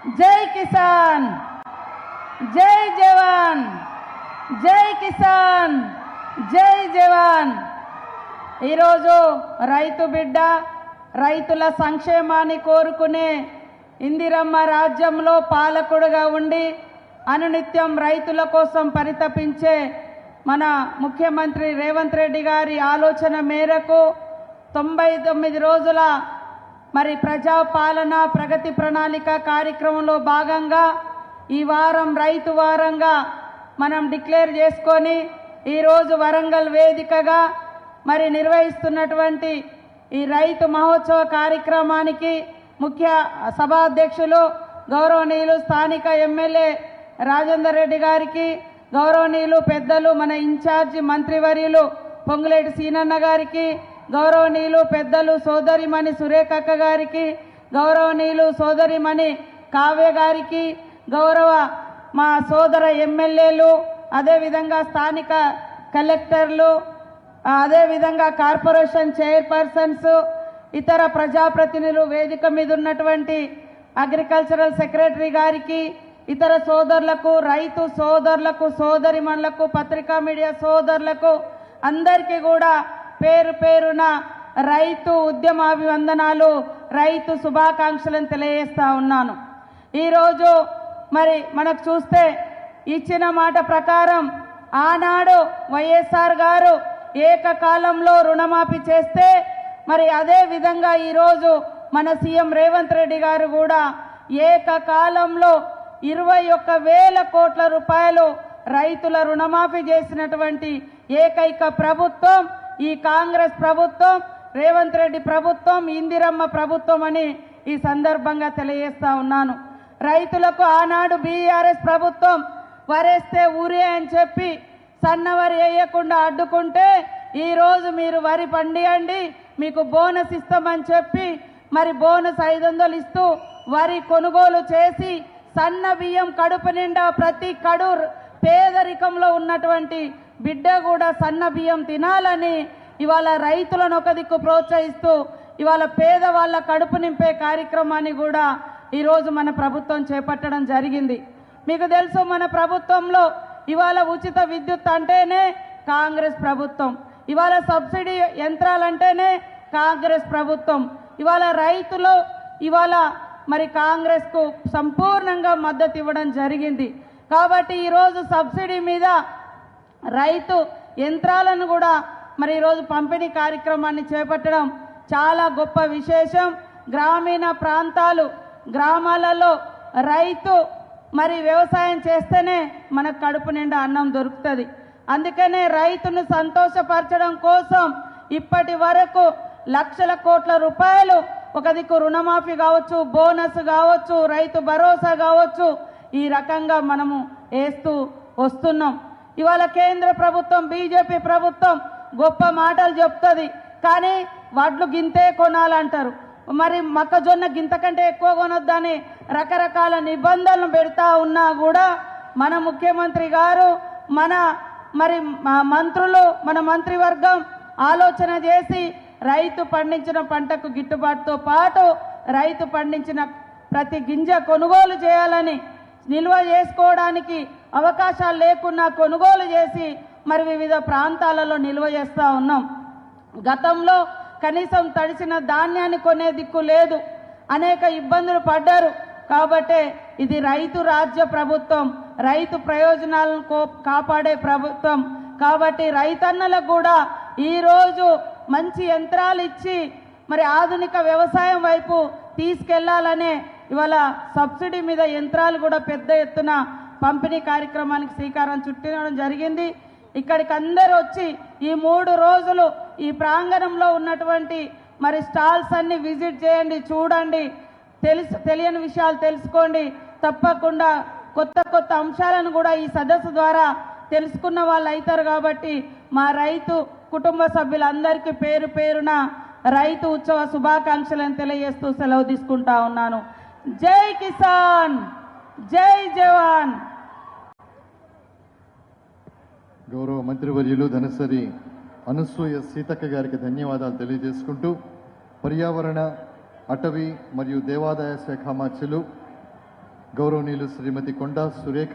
జై కిసాన్, జై జవాన్, జై కిసాన్, జై జవాన్. ఈరోజు రైతు బిడ్డ, రైతుల సంక్షేమాన్ని కోరుకునే ఇందిరమ్మ రాజ్యంలో పాలకుడుగా ఉండి అనునిత్యం రైతుల కోసం పరితపించే మన ముఖ్యమంత్రి రేవంత్ రెడ్డి గారి ఆలోచన మేరకు 99 రోజుల మరి ప్రజాపాలన ప్రగతి ప్రణాళిక కార్యక్రమంలో భాగంగా ఈ వారం రైతు వారంగా మనం డిక్లేర్ చేసుకొని ఈరోజు వరంగల్ వేదికగా మరి నిర్వహిస్తున్నటువంటి ఈ రైతు మహోత్సవ కార్యక్రమానికి ముఖ్య సభాధ్యక్షులు గౌరవనీయులు స్థానిక ఎమ్మెల్యే రాజేందర్ రెడ్డి గారికి, గౌరవనీయులు పెద్దలు మన ఇన్ఛార్జి మంత్రివర్యులు పొంగులేటి సీనన్న గారికి, గౌరవనీయులు పెద్దలు సోదరిమణి సురేఖక్క గారికి, గౌరవనీయులు సోదరిమణి కావ్య గారికి, గౌరవ మా సోదర ఎమ్మెల్యేలు, అదేవిధంగా స్థానిక కలెక్టర్లు, అదేవిధంగా కార్పొరేషన్ చైర్పర్సన్స్, ఇతర ప్రజాప్రతినిధులు, వేదిక మీద ఉన్నటువంటి అగ్రికల్చరల్ సెక్రటరీ గారికి, ఇతర సోదరులకు, రైతు సోదరులకు, సోదరిమణులకు, పత్రికా మీడియా సోదరులకు అందరికీ కూడా పేరు పేరున రైతు ఉద్యమాభివందనాలు, రైతు శుభాకాంక్షలను తెలియజేస్తా ఉన్నాను. ఈరోజు మరి మనకు చూస్తే ఇచ్చిన మాట ప్రకారం ఆనాడు వైఎస్ఆర్ గారు ఏకకాలంలో రుణమాఫీ చేస్తే మరి అదే విధంగా ఈరోజు మన సీఎం రేవంత్ రెడ్డి గారు కూడా ఏకకాలంలో 21,000 కోట్ల రూపాయలు రైతుల రుణమాఫీ చేసినటువంటి ఏకైక ప్రభుత్వం ఈ కాంగ్రెస్ ప్రభుత్వం, రేవంత్ రెడ్డి ప్రభుత్వం, ఇందిరమ్మ ప్రభుత్వం అని ఈ సందర్భంగా తెలియజేస్తా ఉన్నాను. రైతులకు ఆనాడు బీఆర్ఎస్ ప్రభుత్వం వరేస్తే ఊరే అని చెప్పి సన్నవరి వేయకుండా అడ్డుకుంటే ఈరోజు మీరు వరి పండియండి మీకు బోనస్ ఇస్తామని చెప్పి మరి బోనస్ 500 ఇస్తూ వరి కొనుగోలు చేసి సన్న బియ్యం కడుపు నిండా ప్రతి కడు పేదరికంలో ఉన్నటువంటి బిడ్డ కూడా సన్న బియ్యం తినాలని ఇవాళ రైతులను ఒక దిక్కు ప్రోత్సహిస్తూ ఇవాళ పేదవాళ్ళ కడుపు నింపే కార్యక్రమాన్ని కూడా ఈరోజు మన ప్రభుత్వం చేపట్టడం జరిగింది. మీకు తెలుసు మన ప్రభుత్వంలో ఇవాళ ఉచిత విద్యుత్ అంటేనే కాంగ్రెస్ ప్రభుత్వం, ఇవాళ సబ్సిడీ యంత్రాలంటేనే కాంగ్రెస్ ప్రభుత్వం, ఇవాళ రైతులు ఇవాళ మరి కాంగ్రెస్కు సంపూర్ణంగా మద్దతు ఇవ్వడం జరిగింది. కాబట్టి ఈరోజు సబ్సిడీ మీద రైతు యంత్రాలను కూడా మరి ఈరోజు పంపిణీ కార్యక్రమాన్ని చేపట్టడం చాలా గొప్ప విశేషం. గ్రామీణ ప్రాంతాలు గ్రామాలలో రైతు మరి వ్యవసాయం చేస్తేనే మనకు కడుపు నిండా అన్నం దొరుకుతుంది. అందుకనే రైతును సంతోషపరచడం కోసం ఇప్పటి వరకు లక్షల కోట్ల రూపాయలు ఒక దిక్కు రుణమాఫీ కావచ్చు, బోనస్ కావచ్చు, రైతు భరోసా కావచ్చు, ఈ రకంగా మనము వేస్తూ వస్తున్నాం. ఇవాళ కేంద్ర ప్రభుత్వం బీజేపీ ప్రభుత్వం గొప్ప మాటలు చెప్తుంది, కానీ వడ్లు గింతే కొనాలంటారు, మరి మొక్కజొన్న గింతకంటే ఎక్కువ కొనొద్దని రకరకాల నిబంధనలు పెడతా ఉన్నా కూడా మన ముఖ్యమంత్రి గారు మన మంత్రులు మన మంత్రివర్గం ఆలోచన చేసి రైతు పండించిన పంటకు గిట్టుబాటుతో పాటు రైతు పండించిన ప్రతి గింజ కొనుగోలు చేయాలని, నిల్వ చేసుకోవడానికి అవకాశాలు లేకున్నా కొనుగోలు చేసి మరి వివిధ ప్రాంతాలలో నిల్వ చేస్తూ ఉన్నాం. గతంలో కనీసం తడిసిన ధాన్యాన్ని కొనే దిక్కు లేదు, అనేక ఇబ్బందులు పడ్డారు. కాబట్టి ఇది రైతు రాజ్య ప్రభుత్వం, రైతు ప్రయోజనాలను కాపాడే ప్రభుత్వం. కాబట్టి రైతన్నలకు కూడా ఈరోజు మంచి యంత్రాలు ఇచ్చి మరి ఆధునిక వ్యవసాయం వైపు తీసుకెళ్లాలనే ఇవాళ సబ్సిడీ మీద యంత్రాలు కూడా పెద్ద ఎత్తున పంపిణీ కార్యక్రమానికి శ్రీకారం చుట్టడం జరిగింది. ఇక్కడికి అందరూ వచ్చి ఈ 3 రోజులు ఈ ప్రాంగణంలో ఉన్నటువంటి మరి స్టాల్స్ అన్ని విజిట్ చేయండి, చూడండి, తెలియని విషయాలు తెలుసుకోండి. తప్పకుండా కొత్త కొత్త అంశాలను కూడా ఈ సదస్సు ద్వారా తెలుసుకున్న వాళ్ళు అవుతారు. కాబట్టి మా రైతు కుటుంబ సభ్యులందరికీ పేరు పేరున రైతు ఉత్సవ శుభాకాంక్షలను తెలియజేస్తూ సెలవు తీసుకుంటా ఉన్నాను. జై కిసాన్, జై జవాన్. గౌరవ మంత్రివర్యులు ధనసరి అనసూయ సీతక్క గారికి ధన్యవాదాలు తెలియజేసుకుంటూ పర్యావరణ, అటవీ మరియు దేవాదాయ శాఖ మంత్రులు గౌరవనీయులు శ్రీమతి కొండా సురేఖ